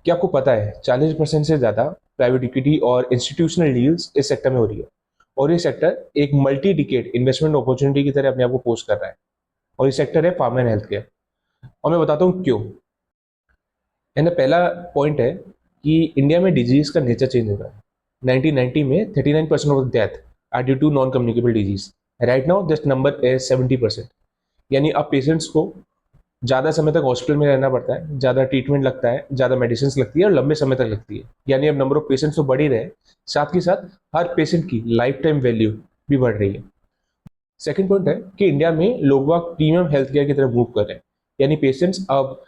क्या आपको पता है 40% से ज़्यादा प्राइवेट इक्विटी और इंस्टीट्यूशनल डील्स इस सेक्टर में हो रही है। और ये सेक्टर एक मल्टी डिकेड इन्वेस्टमेंट अपॉर्चुनिटी की तरह अपने आप को पोस्ट कर रहा है। और ये सेक्टर है फार्मा एंड हेल्थ केयर। और मैं बताता हूँ क्यों। एंड पहला पॉइंट है कि इंडिया में डिजीज का नेचर चेंज हो रहा है। 1990 में 39% of death are due to non communicable disease. Right now this number is 70%। यानी अब पेशेंट्स को ज़्यादा समय तक हॉस्पिटल में रहना पड़ता है, ज़्यादा ट्रीटमेंट लगता है, ज़्यादा मेडिसिन लगती है और लंबे समय तक लगती है। यानी अब नंबर ऑफ पेशेंट्स तो बढ़ ही रहे, साथ ही साथ हर पेशेंट की लाइफ टाइम वैल्यू भी बढ़ रही है। सेकंड पॉइंट है कि इंडिया में लोग बाग प्रीमियम हेल्थ केयर की तरफ मूव कर रहे हैं। यानी पेशेंट्स अब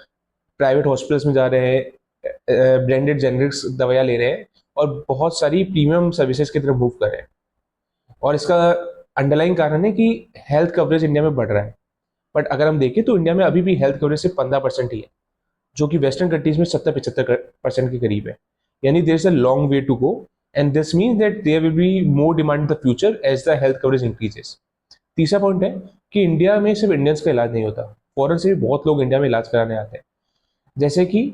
प्राइवेट हॉस्पिटल्स में जा रहे हैं, ब्रांडेड जेनरिक्स दवाइयाँ ले रहे हैं और बहुत सारी प्रीमियम सर्विसेज की तरफ मूव कर रहे हैं। और इसका अंडरलाइन कारण है कि हेल्थ कवरेज इंडिया में बढ़ रहा है। बट अगर हम देखें तो इंडिया में अभी भी हेल्थ कवरेज सिर्फ 15% ही है, जो कि वेस्टर्न कंट्रीज में 70-75% के करीब है। यानी there is a long way to go. And this means that there will be more demand in the future as the health coverage increases. तीसरा पॉइंट है कि इंडिया में सिर्फ इंडियंस का इलाज नहीं होता, फॉरेन से भी बहुत लोग इंडिया में इलाज कराने आते हैं। जैसे कि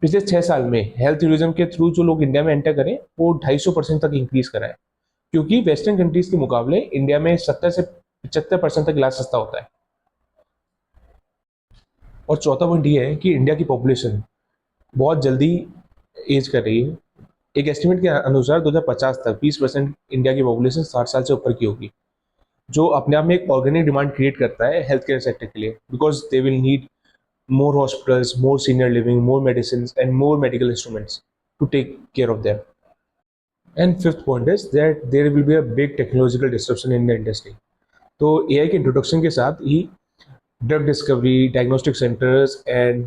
पिछले 6 साल में हेल्थ टूरिज्म के थ्रू जो लोग इंडिया में एंटर करें वो 250% तक इंक्रीज करा है। क्योंकि वेस्टर्न कंट्रीज के मुकाबले इंडिया में 70 से 75% तक इलाज सस्ता होता है। और चौथा पॉइंट ये है कि इंडिया की पॉपुलेशन बहुत जल्दी एज कर रही है। एक एस्टिमेट के अनुसार 2050 तक 20% इंडिया की पॉपुलेशन 60 साल से ऊपर की होगी, जो अपने आप में एक ऑर्गेनिक डिमांड क्रिएट करता है हेल्थ केयर सेक्टर के लिए, because they will need more hospitals, more senior living, more medicines, and more medical instruments to take care of them. And fifth point is that there will be a big technological disruption in the industry. तो AI के introduction के साथ ही drug discovery, diagnostic centres and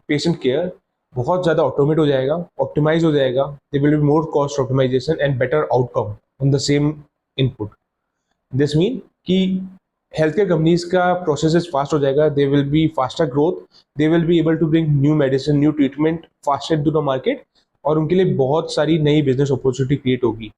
patient care बहुत ज़्यादा automate हो जाएगा, optimise हो जाएगा। They will be more cost optimisation and better outcome on the same input. This mean कि हेल्थ केयर कंपनीज का प्रोसेस फास्ट हो जाएगा, they will be faster growth, they will be able to bring new medicine, new treatment faster to the market. और उनके लिए बहुत सारी नई बिजनेस अपॉर्चुनिटी क्रिएट होगी।